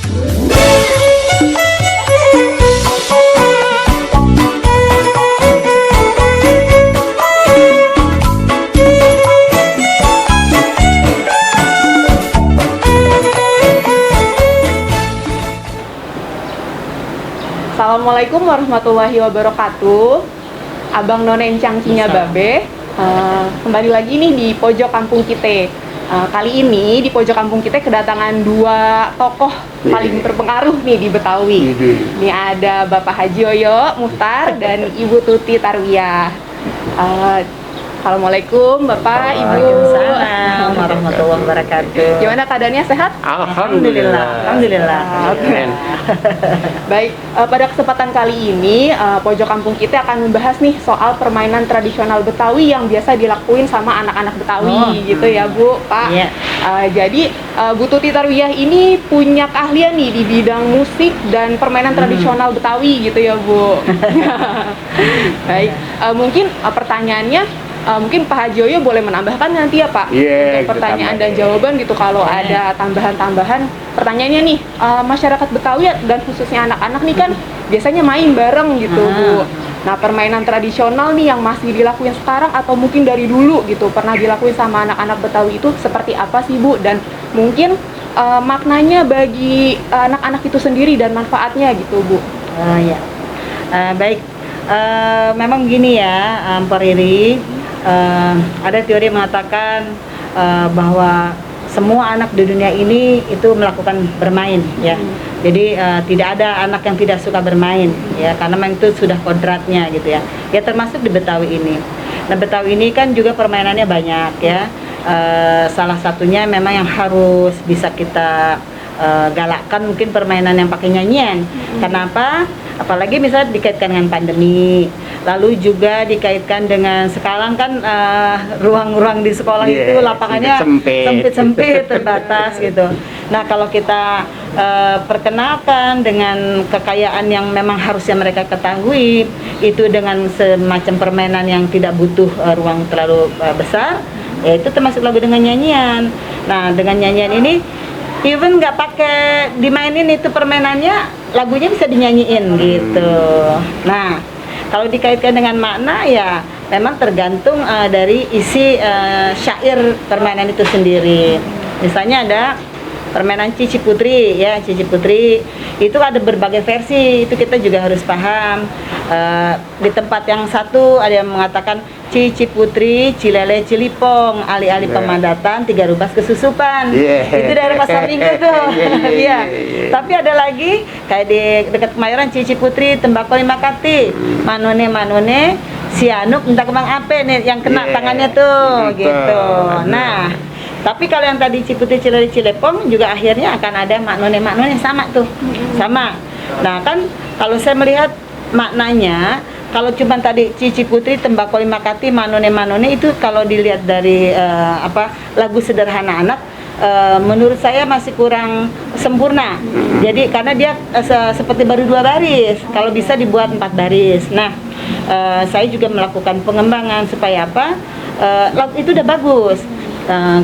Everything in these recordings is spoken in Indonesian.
Assalamualaikum warahmatullahi wabarakatuh. Abang None Encang Cinya Babe. Kembali lagi nih di pojok kampung kita. Kali ini di pojok kampung kita kedatangan dua tokoh paling berpengaruh nih di Betawi. Ini ada Bapak Haji Yoyo Muhtar dan Ibu Tuti Tarwiyah. Assalamualaikum Bapak, Ibu. Waalaikumsalam warahmatullahi wabarakatuh. Gimana keadaannya, sehat? Alhamdulillah. Alhamdulillah. Baik, pada kesempatan kali ini pojok kampung kita akan membahas nih soal permainan tradisional Betawi yang biasa dilakuin sama anak-anak Betawi gitu ya Bu, Pak. Iya. Jadi Bu Tuti Tarwiyah ini punya keahlian nih di bidang musik dan permainan tradisional Betawi gitu ya Bu. Baik, mungkin pertanyaannya mungkin Pak Haji Yoyo boleh menambahkan nanti ya Pak untuk pertanyaan dan jawaban gitu kalau ada tambahan-tambahan. Pertanyaannya nih, masyarakat Betawi dan khususnya anak-anak nih kan biasanya main bareng gitu Bu. Nah, permainan tradisional nih yang masih dilakuin sekarang atau mungkin dari dulu gitu pernah dilakuin sama anak-anak Betawi itu seperti apa sih Bu, dan mungkin maknanya bagi anak-anak itu sendiri dan manfaatnya gitu Bu. Ya. Baik, memang gini ya, Pak Riri, ada teori mengatakan bahwa semua anak di dunia ini itu melakukan bermain ya. Jadi tidak ada anak yang tidak suka bermain ya, karena memang itu sudah kodratnya gitu ya. Ya termasuk di Betawi ini. Nah, Betawi ini kan juga permainannya banyak ya. Salah satunya memang yang harus bisa kita galakkan mungkin permainan yang pakai nyanyian. Kenapa? Apalagi misalnya dikaitkan dengan pandemi, lalu juga dikaitkan dengan sekarang kan ruang-ruang di sekolah itu lapangannya sempit-sempit, terbatas gitu. Nah, kalau kita perkenalkan dengan kekayaan yang memang harusnya mereka ketahui, itu dengan semacam permainan yang tidak butuh ruang terlalu besar, ya itu termasuk lagu dengan nyanyian. Nah, dengan nyanyian ini even nggak pakai dimainin itu permainannya, lagunya bisa dinyanyiin gitu. Nah, kalau dikaitkan dengan makna ya memang tergantung dari isi syair permainan itu sendiri. Misalnya ada permainan Cici Putri ya, Cici Putri itu ada berbagai versi, itu kita juga harus paham. Di tempat yang satu ada yang mengatakan Cici Putri, Cilele Cilipong, ali-ali pemadatan, 3 rubas kesusupan. Itu dari Pasar Minggu tuh. Iya. Tapi ada lagi kayak di dekat Kemayoran, Cici Putri, tembakau 5 kati, manone sianuk minta kembang ape nih yang kena tangannya tuh gitu. Nah, tapi kalau yang tadi Ciputri Cilele Cilepong juga akhirnya akan ada maknone sama tuh. Sama. Nah, kan kalau saya melihat maknanya, kalau cuma tadi Cici Putri, tembakau 5 kati, manone itu kalau dilihat dari lagu sederhana anak, menurut saya masih kurang sempurna. Jadi karena dia seperti baru 2 baris, kalau bisa dibuat 4 baris. Nah, saya juga melakukan pengembangan supaya apa? Lagu itu udah bagus.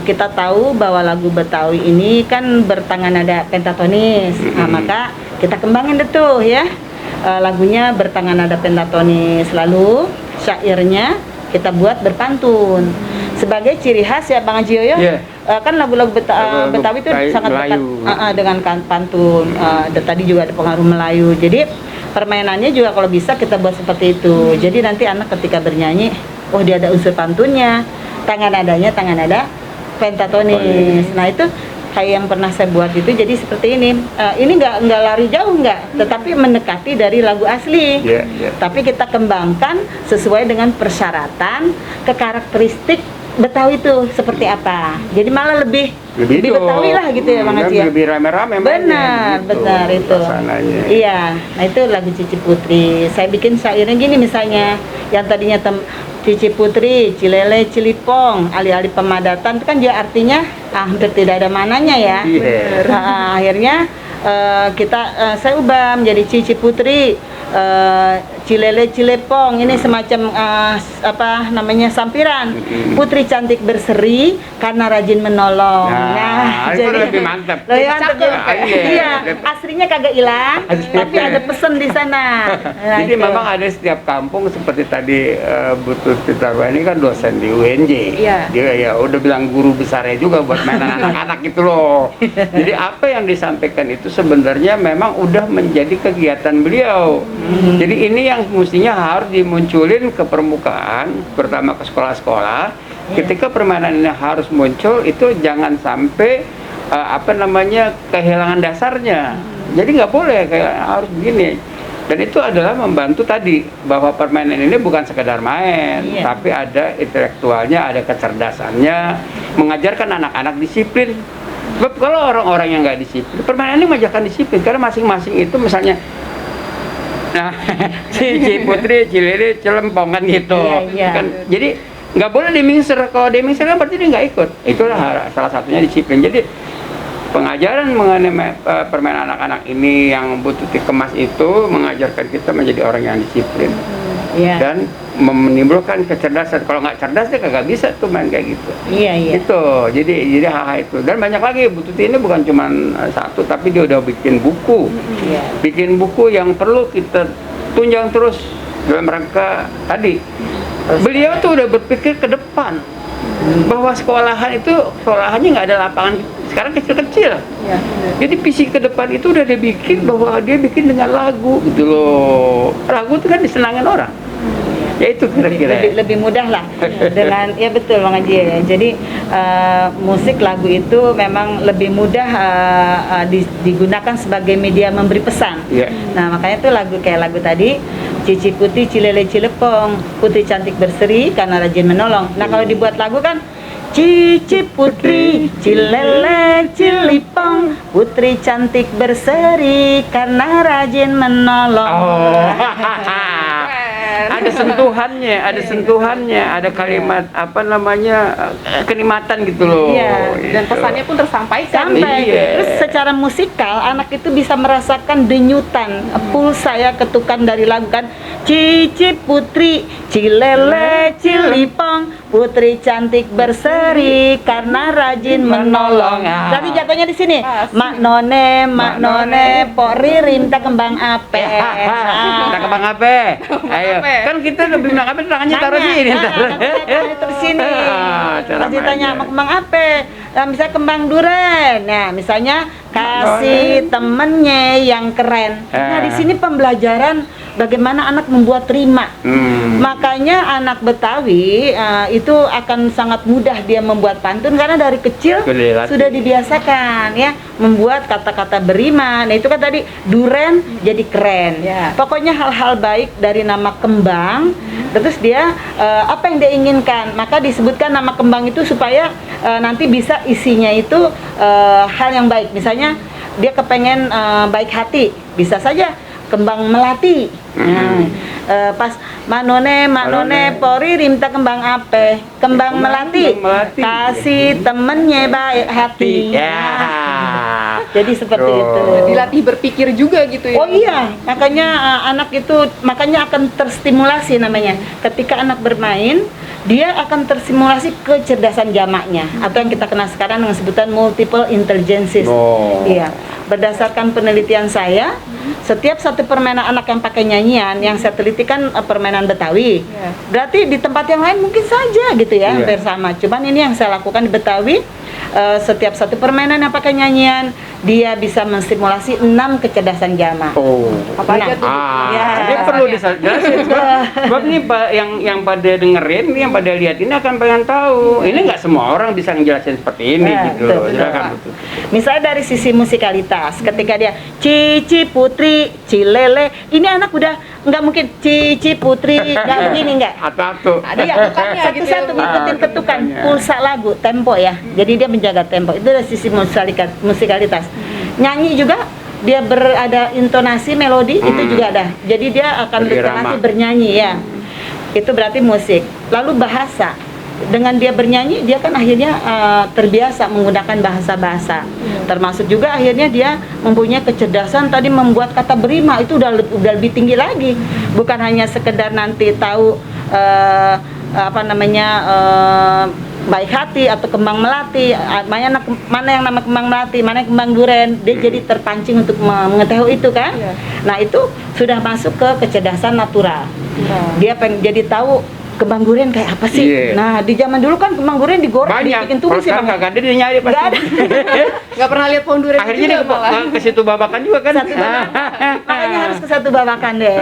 Kita tahu bahwa lagu Betawi ini kan bertangan nada pentatonis. Nah, maka kita kembangin deh tuh ya. Lagunya bertangan nada pentatonis, lalu syairnya kita buat berpantun. Sebagai ciri khas ya Bang Haji Yoyo, kan lagu-lagu Betawi itu sangat dekat dengan pantun. Dan tadi juga ada pengaruh Melayu. Jadi permainannya juga kalau bisa kita buat seperti itu. Jadi nanti anak ketika bernyanyi, oh dia ada unsur pantunnya, tangan nadanya tangan nada pentatonis. Nah, itu kayak yang pernah saya buat itu jadi seperti ini. Ini nggak lari jauh tetapi mendekati dari lagu asli. Tapi kita kembangkan sesuai dengan persyaratan ke karakteristik Betawi itu seperti apa. Jadi malah lebih Betawi lah gitu ya Bang Haji. Lebih rame-rame. Benar itu. Iya. Nah, itu lagu Cici Putri. Saya bikin syairnya gini misalnya, yang tadinya Cici Putri, Cilele Cilipong, ali-ali pemadatan, itu kan dia artinya hampir tidak ada mananya ya. Akhirnya saya ubah menjadi Cici Putri, Cilele Cilepong ini semacam apa namanya sampiran. Putri cantik berseri karena rajin menolong. Itu lebih mantap. Lebih mantap. Iya, Lebih- aslinya kagak hilang, tapi ada pesan di sana. Nah, Jadi itu. memang ada setiap kampung seperti tadi Bu Tuti Tarwa ini kan dosen di UNJ. Iya. Dia ya udah bilang guru besarnya juga buat mainan anak-anak gitu loh. Jadi apa yang disampaikan itu sebenarnya memang udah menjadi kegiatan beliau. Jadi ini yang mestinya harus dimunculin ke permukaan, pertama ke sekolah-sekolah. Ketika permainan ini harus muncul, itu jangan sampai apa namanya kehilangan dasarnya. Jadi nggak boleh kayak harus begini. Dan itu adalah membantu tadi bahwa permainan ini bukan sekedar main, Iya. tapi ada intelektualnya, ada kecerdasannya, mengajarkan anak-anak disiplin. Sebab kalau orang-orang yang nggak disiplin, permainan ini mengajarkan disiplin karena masing-masing itu misalnya, nah si Putri, Cilili, Cilempong kan gitu, Iya, iya. kan. Jadi nggak boleh dimingser. Kalau dimingser kan berarti dia nggak ikut. Itulah salah satunya disiplin. Jadi pengajaran mengenai permainan anak-anak ini yang butuh dikemas itu mengajarkan kita menjadi orang yang disiplin Iya. dan menimbulkan kecerdasan. Kalau nggak cerdas dia kagak bisa tuh main kayak gitu. Iya, iya. Itu jadi hal itu. Dan banyak lagi Bu Tuti ini bukan cuma satu, tapi dia udah bikin buku. Iya. Bikin buku yang perlu kita tunjang terus dalam rangka tadi. Beliau tuh udah berpikir ke depan bahwa sekolahannya nggak ada lapangan sekarang kecil-kecil. Iya. Jadi visi ke depan itu udah dia bikin bahwa dia bikin dengan lagu gitu loh. Lagu itu kan disenangin orang. Ya itu kira-kira. Lebih mudah lah dengan ya betul Bang Haji ya. Jadi musik lagu itu memang lebih mudah digunakan sebagai media memberi pesan. Iya. Nah makanya tuh lagu kayak lagu tadi Cici Putih Cilele Cilepong, Putri cantik berseri karena rajin menolong. Nah kalau dibuat lagu kan Cici Putri Cilele Cilipong, Putri cantik berseri karena rajin menolong. Oh. Ada sentuhannya, ada kalimat apa namanya kenikmatan gitu loh. Iya, Dan Gitu. pesannya pun tersampaikan. Sampai Iya. terus secara musikal anak itu bisa merasakan denyutan pulsa ya ketukan dari lagu kan Cici Putri Cilele Cilipong, Putri cantik berseri karena rajin menolong. Ah. Tapi jatuhnya di sini Pas. Mak None Pok Ririn tak kembang ape. Kita kembang apa? Ayo. apa? Kan kita lebih bilang apa tangannya taruh sini. Taruh di sini. Cara Pas ditanya mainnya. mau kembang apa? Nah, misalnya kembang duren. Nah, misalnya kasih temennya yang keren. Nah, di sini pembelajaran bagaimana anak membuat rima. Makanya anak Betawi itu akan sangat mudah dia membuat pantun karena dari kecil Sudah dilatih. sudah dibiasakan ya membuat kata-kata berima. Nah, itu kan tadi duren jadi keren. Ya. Pokoknya hal-hal baik dari nama kembang. Terus dia apa yang dia inginkan, maka disebutkan nama kembang itu supaya nanti bisa isinya itu hal yang baik. Misalnya dia kepengen baik hati, bisa saja kembang melati. Nah, pas Manone Pori rimta kembang ape, kembang melati, kasih temennya baik hati. Ya. Jadi seperti Tuh. itu. Dilatih berpikir juga gitu ya. Oh iya, makanya anak itu makanya akan terstimulasi namanya. Ketika anak bermain, dia akan terstimulasi kecerdasan jamaknya atau yang kita kenal sekarang dengan sebutan multiple intelligences. Oh. Iya. Berdasarkan penelitian saya, setiap satu permainan anak yang pakai nyanyian yang saya teliti kan permainan Betawi. Iya. Berarti di tempat yang lain mungkin saja gitu ya, Iya. hampir sama. Cuman ini yang saya lakukan di Betawi, setiap satu permainan yang pakai nyanyian dia bisa menstimulasi 6 kecerdasan jamak. Oh. Apa aja tuh? Ya. Ini perlu dijelasin sebab ini yang pada dengerin, yang pada lihat ini akan pengen tahu. Ini nggak semua orang bisa ngejelasin seperti ini Ya, gitu. betul, betul. Silakan betul. Misalnya dari sisi musikalitas, ketika dia Cici Putri Cilele, ini anak udah nggak mungkin Cici Putri nggak begini nggak. Atau Ada Iya, ketukannya gitu ya, satu-satu Bu. ngikutin ketukan ketukannya. pulsa lagu, tempo ya. Jadi dia menjaga tempo. Itu dari sisi musikalitas. Nyanyi juga dia ada intonasi melodi itu juga ada. Jadi dia akan Berirama. berlatih bernyanyi ya. Itu berarti musik. Lalu bahasa. dengan dia bernyanyi dia kan akhirnya terbiasa menggunakan bahasa-bahasa. Termasuk juga akhirnya dia mempunyai kecerdasan tadi membuat kata berima, itu udah lebih tinggi lagi. Bukan hanya sekedar nanti tahu baik hati atau kembang melati, mana yang nama kembang melati, mana yang kembang duren, dia jadi terpancing untuk mengetahui itu kan. Nah itu sudah masuk ke kecerdasan natural. Dia pengen jadi tahu kembang durian kayak apa sih. Nah di zaman dulu kan kembang durian digoreng, dibikin tumis ya. Kalau nggak ada dia nyari pasti. Nggak ada. Nggak pernah lihat pohon durian Akhirnya juga dia malah. ke situ babakan juga kan. Satu babakan. Makanya harus ke satu babakan deh.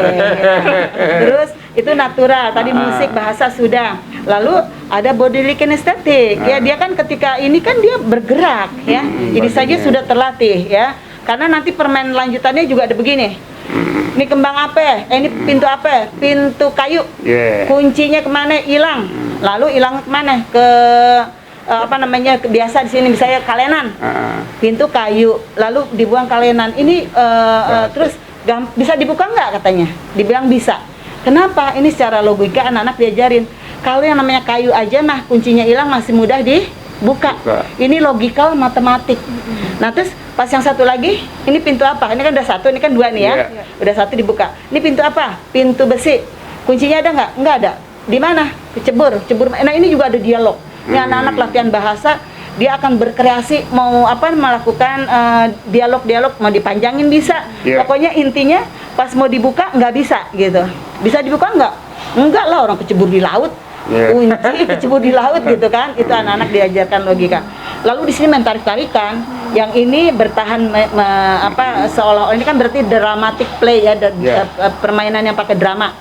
Terus itu natural, tadi musik, bahasa sudah. Lalu ada bodily kinesthetic. Ya dia kan ketika ini kan dia bergerak ya. Ini saja sudah terlatih ya. Karena nanti permainan lanjutannya juga ada begini. Ini kembang apa? Ini pintu apa? Pintu kayu. Kuncinya kemana? Hilang. Lalu hilang kemana? Ke biasa di sini misalnya kalenan. Pintu kayu. Lalu dibuang kalenan. Ini terus bisa dibuka nggak katanya? Dibilang bisa. Kenapa? Ini secara logika anak-anak diajarin. Kalau yang namanya kayu aja mah kuncinya hilang masih mudah dibuka. Ini logikal matematik. Nah terus pas yang satu lagi, ini pintu apa? Ini kan udah satu, ini kan dua nih ya. Udah satu dibuka. Ini pintu apa? Pintu besi. Kuncinya ada nggak? Nggak ada. Di mana? Cebur. Nah ini juga ada dialog. Ini anak-anak latihan bahasa, dia akan berkreasi mau melakukan dialog-dialog, mau dipanjangin bisa. Pokoknya intinya pas mau dibuka nggak bisa gitu. Bisa dibuka nggak? Enggak lah, orang kecebur di laut. Kunci kecebur di laut gitu kan. Itu anak-anak diajarkan logika. Lalu di sini main tarik-tarikan. Yang ini bertahan seolah-olah ini kan berarti dramatic play ya, permainan yang pakai drama.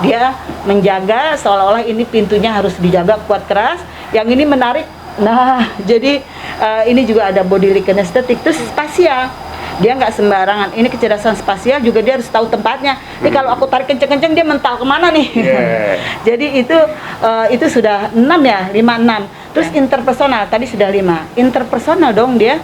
Dia menjaga seolah-olah ini pintunya harus dijaga kuat keras. Yang ini menarik. Nah, jadi ini juga ada bodily kinesthetic, terus spasial. Dia nggak sembarangan. Ini kecerdasan spasial juga dia harus tahu tempatnya. Ini kalau aku tarik kenceng-kenceng dia mental kemana nih? Jadi itu sudah 6 ya, 5, 6. Terus interpersonal tadi sudah 5. Interpersonal dong dia.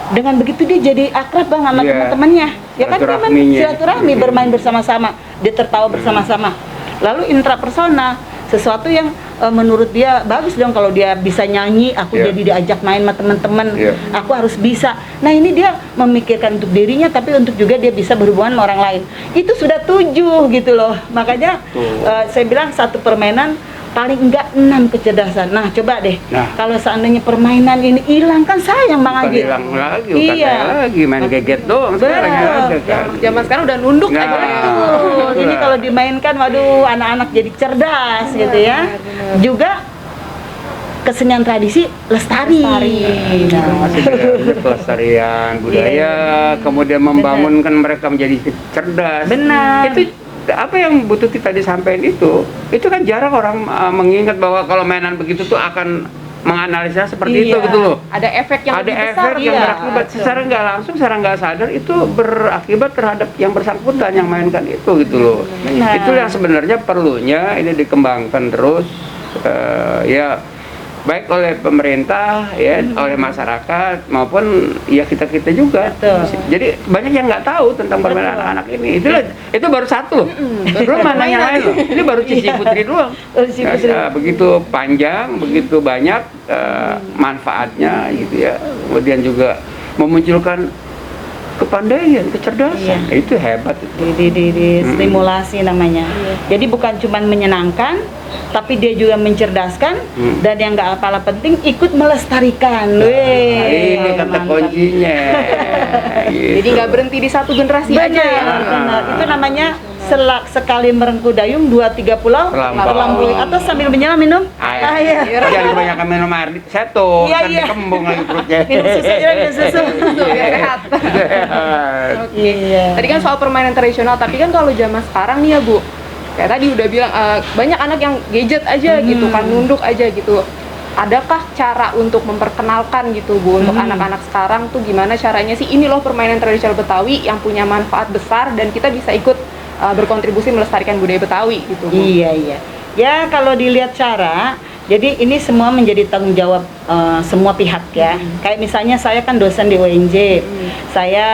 Dengan begitu dia jadi akrab banget sama teman-temannya. Ya kan dia silaturahmi, bermain bersama-sama, dia tertawa bersama-sama. Lalu intrapersonal, sesuatu yang menurut dia bagus dong kalau dia bisa nyanyi, aku jadi diajak main sama teman-teman, aku harus bisa. Nah ini dia memikirkan untuk dirinya, tapi untuk juga dia bisa berhubungan sama orang lain. Itu sudah 7 gitu loh. Makanya saya bilang satu permainan paling enggak 6 kecerdasan. Nah coba deh, kalau seandainya permainan ini hilang kan sayang Bang Agi. Hilang lagi, lagi main gadget doang. Zaman sekarang udah nunduk aja. Ini kalau dimainkan, waduh, anak-anak jadi cerdas gitu ya. Juga kesenian tradisi lestari. Kelestarian budaya, kemudian membangunkan mereka menjadi cerdas. Benar. Itu apa yang Bu Tuti tadi sampaikan itu kan jarang orang mengingat bahwa kalau mainan begitu tuh akan menganalisa seperti itu gitu loh. Ada efek yang ada lebih efek besar yang berakibat secara nggak langsung, secara nggak sadar itu berakibat terhadap yang bersangkutan yang mainkan itu gitu loh. Itu yang sebenarnya perlunya ini dikembangkan terus ya, baik oleh pemerintah ya, oleh masyarakat maupun ya kita juga. Jadi banyak yang nggak tahu tentang permainan anak-anak ini. Itu baru satu loh. Belum mana yang lain loh. Ini baru Cici Putri doang. Begitu panjang, begitu banyak manfaatnya gitu ya. Kemudian juga memunculkan kepandaian, kecerdasan. Itu hebat itu. Di stimulasi namanya. Jadi bukan cuma menyenangkan, tapi dia juga mencerdaskan, dan yang nggak kalah penting ikut melestarikan. Ini kata kuncinya. Gitu. Jadi nggak berhenti di satu generasi aja ya. Benar. Itu namanya sekali merengku dayung, 2-3 pulau terlampaui. Atau sambil menyelam minum air. Jangan kebanyakan minum air, seto kan dikembung lagi perutnya. Minum susu aja, minum susu. Biar sehat. Tadi kan soal permainan tradisional, tapi kan kalau zaman sekarang nih ya Bu, kayak tadi udah bilang banyak anak yang gadget aja gitu kan, nunduk aja gitu. Adakah cara untuk memperkenalkan gitu Bu untuk anak-anak sekarang tuh gimana caranya sih ini loh permainan tradisional Betawi yang punya manfaat besar dan kita bisa ikut berkontribusi melestarikan budaya Betawi gitu Bu. Iya. Ya kalau dilihat cara, jadi ini semua menjadi tanggung jawab semua pihak ya. Kayak misalnya saya kan dosen di UNJ, saya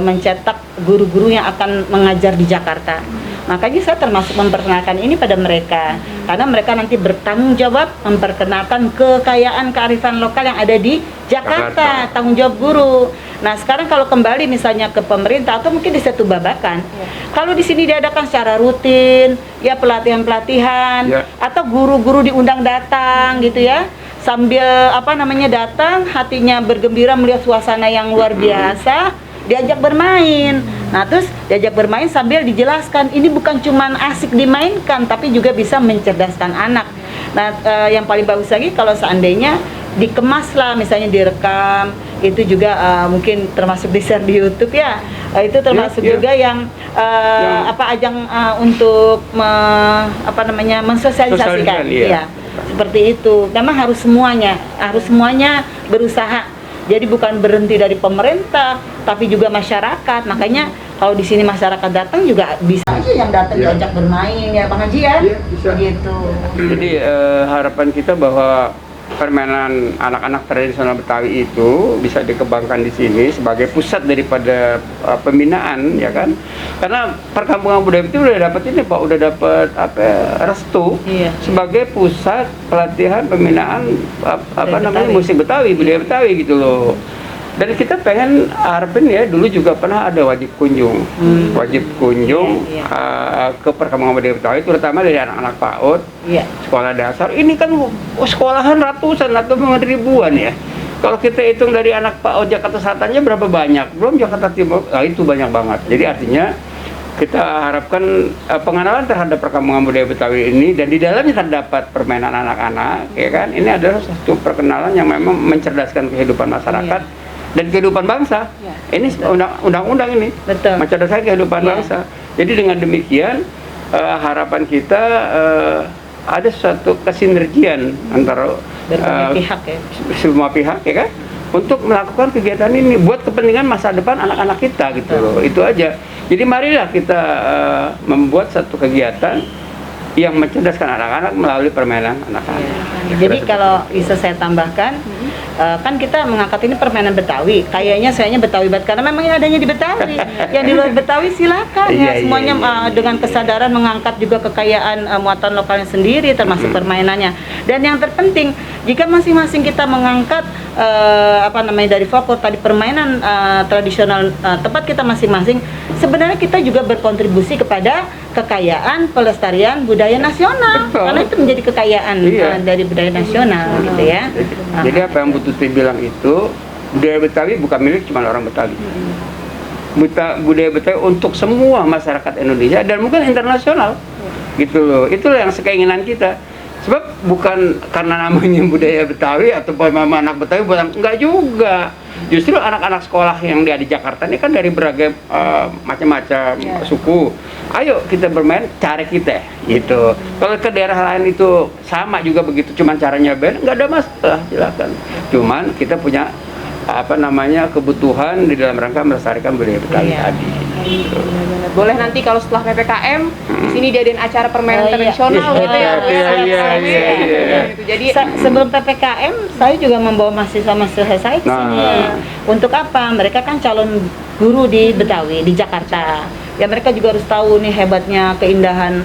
mencetak guru-guru yang akan mengajar di Jakarta. Makanya saya termasuk memperkenalkan ini pada mereka, karena mereka nanti bertanggung jawab memperkenalkan kekayaan kearifan lokal yang ada di Jakarta, tanggung jawab guru. Nah sekarang kalau kembali misalnya ke pemerintah atau mungkin di Setu Babakan, kalau di sini diadakan secara rutin, ya pelatihan-pelatihan, atau guru-guru diundang datang gitu ya, sambil datang hatinya bergembira melihat suasana yang luar biasa, diajak bermain. Nah terus diajak bermain sambil dijelaskan ini bukan cuma asik dimainkan tapi juga bisa mencerdaskan anak. Nah yang paling bagus lagi kalau seandainya dikemas lah, misalnya direkam, itu juga mungkin termasuk di share di YouTube ya. Itu termasuk juga yang ajang untuk mensosialisasikan ya. Seperti itu. Memang harus semuanya berusaha. Jadi bukan berhenti dari pemerintah, tapi juga masyarakat. Makanya kalau di sini masyarakat datang juga bisa aja yang datang diajak bermain ya Bang Haji ya. Bisa. Gitu. Jadi harapan kita bahwa permainan anak-anak tradisional Betawi itu bisa dikembangkan di sini sebagai pusat daripada pembinaan, ya kan? Karena perkampungan budaya itu udah dapat ini Pak, udah dapat restu sebagai pusat pelatihan pembinaan musik Betawi, budaya Betawi gitu loh. Dan kita pengen harapin ya, dulu juga pernah ada wajib kunjung ke perkampungan budaya Betawi, terutama dari anak-anak PAUD, sekolah dasar. Ini kan sekolahan ratusan atau ribuan ya. Kalau kita hitung dari anak PAUD Jakarta Selatannya berapa banyak? Belum Jakarta Timur, itu banyak banget. Jadi artinya kita harapkan pengenalan terhadap perkampungan budaya Betawi ini, dan di dalamnya terdapat permainan anak-anak, ya kan? Ini adalah satu perkenalan yang memang mencerdaskan kehidupan masyarakat dan kehidupan bangsa. Ini undang-undang ini mencerdaskan kehidupan bangsa. Jadi dengan demikian harapan kita ada suatu kesinergian antara semua pihak ya kan, untuk melakukan kegiatan ini buat kepentingan masa depan anak-anak kita gitu loh. Itu aja. Jadi marilah kita membuat satu kegiatan yang mencerdaskan anak-anak melalui permainan anak-anak. Jadi kalau bisa saya tambahkan, kan kita mengangkat ini permainan Betawi, kayaknya sayanya Betawi banget karena memang adanya di Betawi. Yang di luar Betawi silakan ya, semuanya dengan kesadaran mengangkat juga kekayaan muatan lokalnya sendiri, termasuk permainannya. Dan yang terpenting, jika masing-masing kita mengangkat dari folklore tadi, permainan tradisional tempat kita masing-masing, sebenarnya kita juga berkontribusi kepada kekayaan pelestarian budaya nasional. Karena itu menjadi kekayaan dari budaya nasional gitu ya. Jadi apa yang Bu Tuti bilang itu, budaya Betawi bukan milik cuma orang Betawi. Budaya Betawi untuk semua masyarakat Indonesia dan mungkin internasional. Gitu loh. Itulah yang sekeinginan kita. Sebab bukan karena namanya budaya Betawi atau anak Betawi bukan, enggak juga. Justru anak-anak sekolah yang di Jakarta ini kan dari berbagai macam-macam suku. Ayo kita bermain cara kita gitu. Kalau ke daerah lain itu sama juga begitu, cuman caranya beda, nggak ada masalah, silakan. Cuman kita punya kebutuhan di dalam rangka melestarikan budaya Betawi tadi. Gitu. Boleh nanti kalau setelah PPKM di sini diadain acara permainan tradisional gitu ya. Jadi sebelum PPKM saya juga membawa mahasiswa-mahasiswa saya ke sini. Untuk apa? Mereka kan calon guru di Betawi, di Jakarta. Ya mereka juga harus tahu nih hebatnya keindahan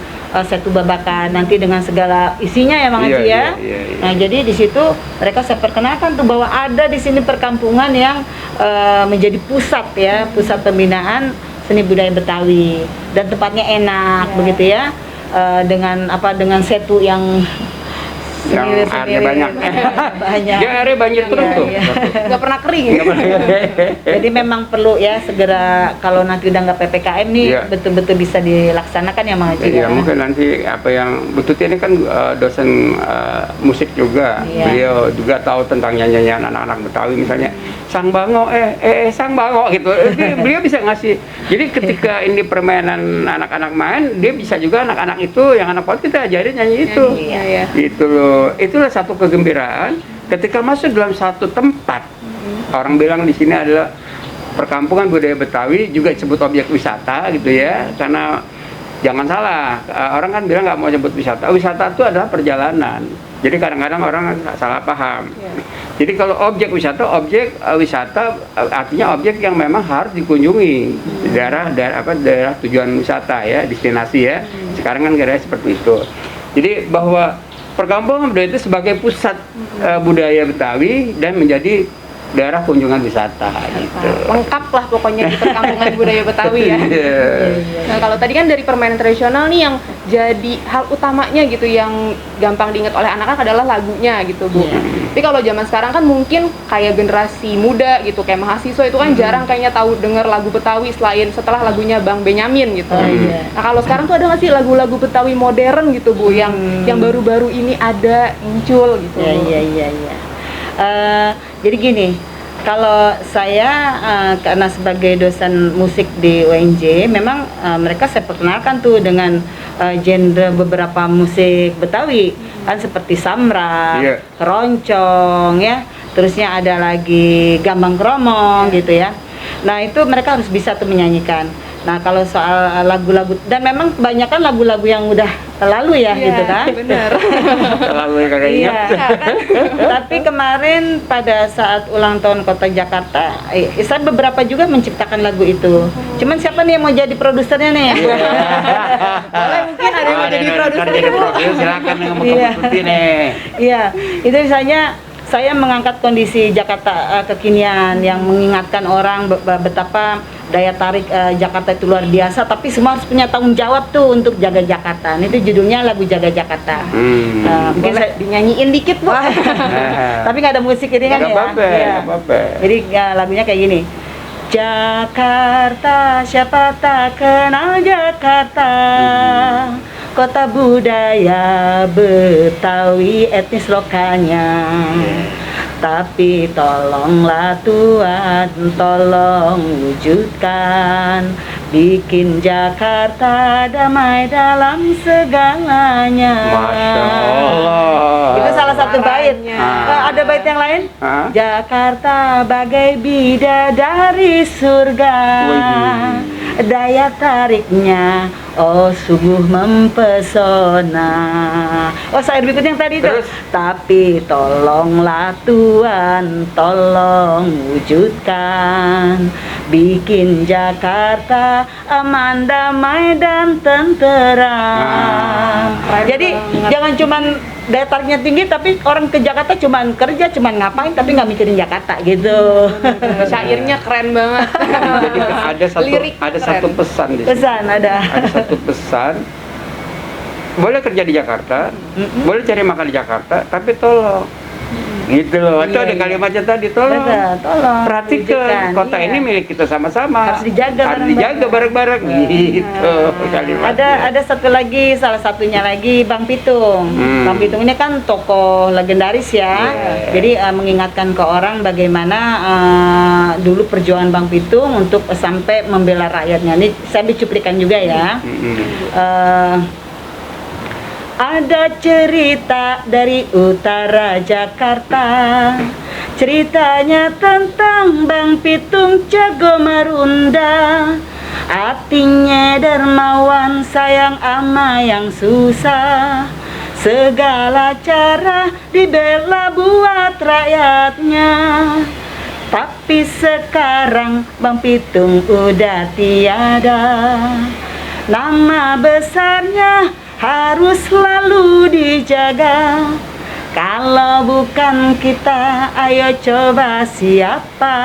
Setu Babakan nanti dengan segala isinya ya Bang Haji ya. Nah jadi di situ mereka saya perkenalkan tuh bahwa ada di sini perkampungan yang menjadi pusat pembinaan seni budaya Betawi, dan tempatnya enak begitu ya, dengan setu yang airnya banyak. Ya airnya banjir terus tuh. Nggak pernah kering. Jadi memang perlu ya segera, kalau nanti udah nggak PPKM nih betul-betul bisa dilaksanakan ya Mang Haji. Iya, mungkin nanti apa yang Bu Tuti ini kan dosen musik juga. Beliau juga tahu tentang nyanyian anak-anak Betawi, misalnya Sang Bango Sang Bango gitu. Beliau bisa ngasih. Jadi ketika ini permainan anak-anak main, dia bisa juga anak-anak itu yang anak PAUD kita ajarin nyanyi itu. Gitu loh. Itulah satu kegembiraan ketika masuk dalam satu tempat. Orang bilang di sini adalah perkampungan budaya Betawi, juga disebut objek wisata gitu ya, karena jangan salah, orang kan bilang nggak mau nyebut wisata. Wisata itu adalah perjalanan. Jadi kadang-kadang orang salah paham. Jadi kalau objek wisata artinya objek yang memang harus dikunjungi di daerah tujuan wisata ya, destinasi ya. Sekarang kan kira-kira seperti itu. Jadi bahwa perkampungan budaya itu sebagai pusat budaya Betawi dan menjadi daerah kunjungan wisata gitu. Lengkap lah pokoknya di perkampungan budaya Betawi ya. Nah kalau tadi kan dari permainan tradisional nih yang jadi hal utamanya gitu yang gampang diingat oleh anak-anak adalah lagunya gitu Bu. Tapi kalau zaman sekarang kan mungkin kayak generasi muda gitu kayak mahasiswa itu kan jarang kayaknya tahu dengar lagu Betawi setelah lagunya Bang Benyamin gitu. Nah kalau sekarang tuh ada nggak sih lagu-lagu Betawi modern gitu Bu yang baru-baru ini ada muncul gitu? Iya. Jadi gini, kalau saya karena sebagai dosen musik di UNJ, memang mereka saya perkenalkan tuh dengan genre beberapa musik Betawi, kan seperti Samra, Keroncong ya, terusnya ada lagi Gambang Kromong gitu ya. Nah itu mereka harus bisa tuh menyanyikan. Nah kalau soal lagu-lagu, dan memang kebanyakan lagu-lagu yang udah lalu ya gitu kan. Bener. Terlalu kagak ingat. Tapi kemarin pada saat ulang tahun Kota Jakarta, saya beberapa juga menciptakan lagu itu. Cuman siapa nih yang mau jadi produsernya nih? Boleh mungkin ada yang mau jadi produser. Silakan yang mau produksi nih. Iya, itu misalnya saya mengangkat kondisi Jakarta kekinian yang mengingatkan orang betapa daya tarik Jakarta itu luar biasa, tapi semua harus punya tanggung jawab tuh untuk jaga Jakarta. Itu judulnya lagu Jaga Jakarta. Mungkin saya dinyanyiin dikit Bu. Tapi nggak ada musik iringan ya. Nggak apa-apa. Jadi lagunya kayak gini. Jakarta, siapa tak kenal Jakarta, kota budaya Betawi etnis lokalnya. Tapi tolonglah Tuhan, tolong wujudkan, bikin Jakarta damai dalam segalanya. Masya Allah. Itu salah satu bait. Ada bait yang lain? Jakarta bagai bidadari surga, daya tariknya oh sungguh mempesona. Oh saya berikutnya yang tadi itu. Tapi tolonglah Tuhan, tolong wujudkan, bikin Jakarta aman, damai dan tenteram. Jadi jangan cuman daya tariknya tinggi tapi orang ke Jakarta cuman kerja, cuman ngapain tapi nggak mikirin Jakarta gitu. Syairnya keren banget. Jadi ada satu pesan di sini. Ada satu pesan. Boleh kerja di Jakarta, boleh cari makan di Jakarta, tapi tolong gitu loh. Itu ada kalimatnya tadi, tolong perhatikan kota ini milik kita sama-sama, harus dijaga bareng-bareng gitu kalimatnya. Ada satu lagi, salah satunya lagi Bang Pitung. Bang Pitung ini kan tokoh legendaris ya. Jadi mengingatkan ke orang bagaimana dulu perjuangan Bang Pitung untuk sampai membela rakyatnya. Ini saya dicuplikan juga ya. Ada cerita dari utara Jakarta, ceritanya tentang Bang Pitung jago merunda, artinya dermawan, sayang ama yang susah, segala cara dibela buat rakyatnya. Tapi sekarang Bang Pitung udah tiada, nama besarnya harus selalu dijaga. Kalau bukan kita, ayo coba siapa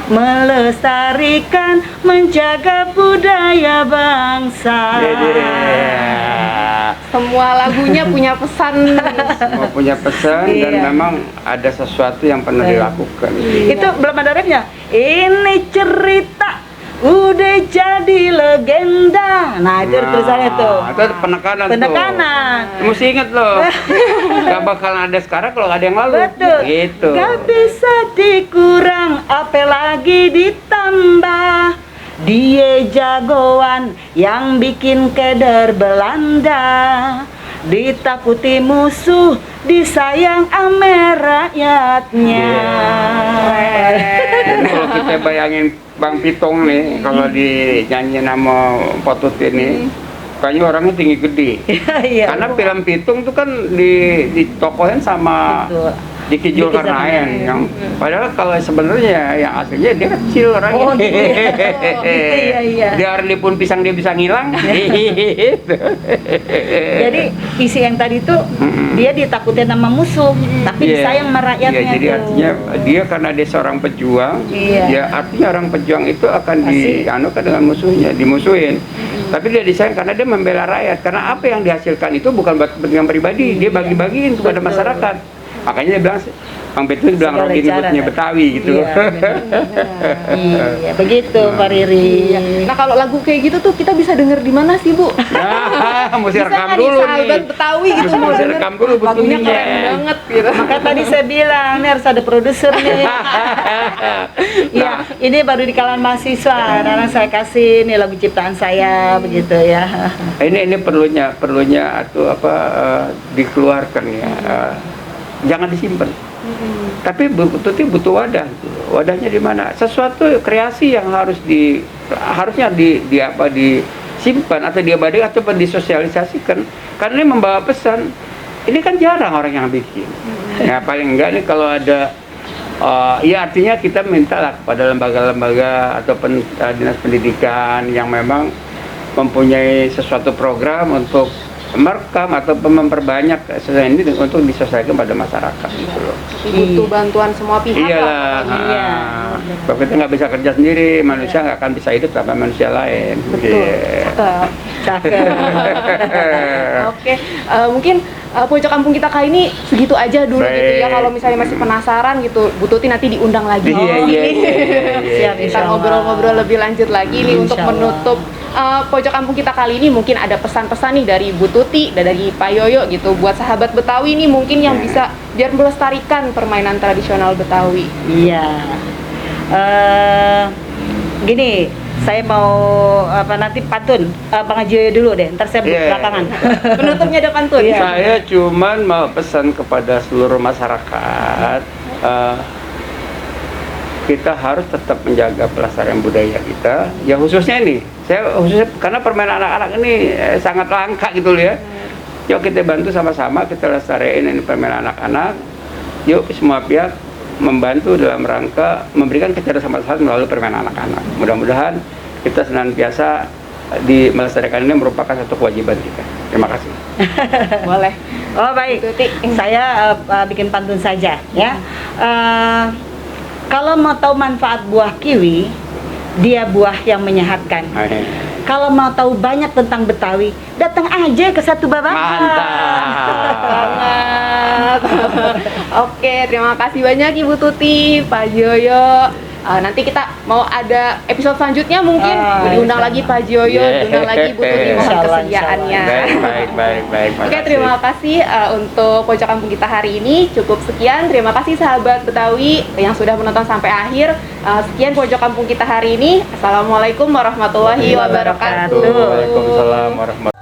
melestarikan, menjaga budaya bangsa. Semua lagunya punya pesan. Semua punya pesan dan memang ada sesuatu yang pernah dilakukan. Itu belum ada remnya. Ini cerita udah jadi legenda. Nah itu tulisannya tuh. Itu penekanan. Tuh. Mesti inget loh. Gak bakalan ada sekarang kalau gak ada yang lalu. Betul. Gitu. Gak bisa dikurang, apalagi ditambah. Dia jagoan yang bikin keder Belanda, ditakuti musuh, disayang ame rakyatnya. Jadi kalau kita bayangin Bang Pitung nih, kalau dinyanyi nama Potut ini, kayaknya orangnya tinggi gede. Iya. Karena film Pitung tuh kan ditokohin sama Betul. Diki Diki Zulkarnain yang padahal kalau sebenarnya yang aslinya dia kecil orangnya. Oh, gitu ya. Iya. Dia pun pisang dia bisa ngilang. Gitu. Jadi isi yang tadi tuh dia ditakutin sama musuh, tapi Iya. disayang sama rakyatnya. Iya, jadi tuh. artinya dia karena dia seorang pejuang, Iya. ya artinya orang pejuang itu akan Pasti. dianukan dengan musuhnya, dimusuhin. Tapi dia disayang karena dia membela rakyat. Karena apa yang dihasilkan itu bukan buat kepentingan pribadi, dia bagi-bagiin kepada Betul. masyarakat. Makanya dia bilang, Bang Petrus bilang Segala Robin cara, Hoodnya kan? Betawi gitu. Iya, Iya, begitu Pak Riri. Nah kalau lagu kayak gitu tuh kita bisa denger di mana sih Bu? Nah, mesti Bisa rekam nggak dulu nih sahabat nih. Betawi gitu Mesti mau denger? rekam dulu Lagunya bunyinya. keren banget gitu. Maka tadi saya bilang, nih harus ada produser nih. Iya, ini baru di kalangan mahasiswa. Karena saya kasih nih lagu ciptaan saya begitu ya. Ini perlunya atau apa dikeluarkan ya. Jangan disimpan. Tapi Tuti butuh wadah. Wadahnya di mana? Sesuatu kreasi yang harusnya disimpan atau diabadikan atau disosialisasikan karena ini membawa pesan. Ini kan jarang orang yang bikin. Ya paling enggak nih kalau ada ya artinya kita minta lah kepada lembaga-lembaga atau dinas pendidikan yang memang mempunyai sesuatu program untuk merekam atau memperbanyak sesuatu ini untuk disosialisasikan pada masyarakat gitu loh. Tapi butuh bantuan semua pihak Iyalah, lah. Iya. kalau kita nggak bisa kerja sendiri, manusia nggak akan bisa hidup tanpa manusia lain. Betul. Iya. Cakep. Cakep. Oke, mungkin pojok kampung kita kali ini segitu aja dulu gitu ya. Baik. Kalau misalnya masih penasaran gitu, Bu Tuti nanti diundang lagi. Iya, di iya, sini. iya, iya, Siap, iya. Kita Insya Allah. ngobrol-ngobrol lebih lanjut lagi nih untuk Insya Allah. menutup pojok kampung kita kali ini. Mungkin ada pesan-pesan nih dari Bu Tuti dan dari Pak Yoyo gitu buat sahabat Betawi nih mungkin yang bisa biar melestarikan permainan tradisional Betawi. Iya. Gini, saya mau nanti pantun Bang Ajoyo dulu deh, ntar saya Iya. belakangan. Penutupnya ada pantun. Iya. Saya cuman mau pesan kepada seluruh masyarakat, kita harus tetap menjaga pelestarian budaya kita. Ya khususnya karena permainan anak-anak ini sangat langka gitu loh ya. Yuk kita bantu sama-sama, kita lestariin ini permainan anak-anak. Yuk semua pihak membantu dalam rangka memberikan kecerdasan masyarakat melalui permainan anak-anak. Mudah-mudahan kita senantiasa melestarikan ini merupakan satu kewajiban kita. Terima kasih. Boleh. Oh baik, Bu Tuti. saya bikin pantun saja ya. Kalau mau tahu manfaat buah kiwi, dia buah yang menyehatkan. Kalau mau tahu banyak tentang Betawi, datang aja ke Satu Babakan. Mantap. Banget. Oke, terima kasih banyak Ibu Tuti, Pak Joyo. Nanti kita mau ada episode selanjutnya mungkin diundang insya lagi Pak Joyo, Yeah. diundang lagi Bu Tuti, mohon Insya Allah, kesediaannya. Baik. Oke, terima kasih untuk pojok kampung kita hari ini. Cukup sekian. Terima kasih sahabat Betawi yang sudah menonton sampai akhir. Sekian pojok kampung kita hari ini. Assalamualaikum warahmatullahi wabarakatuh. Waalaikumsalam warahmatullahi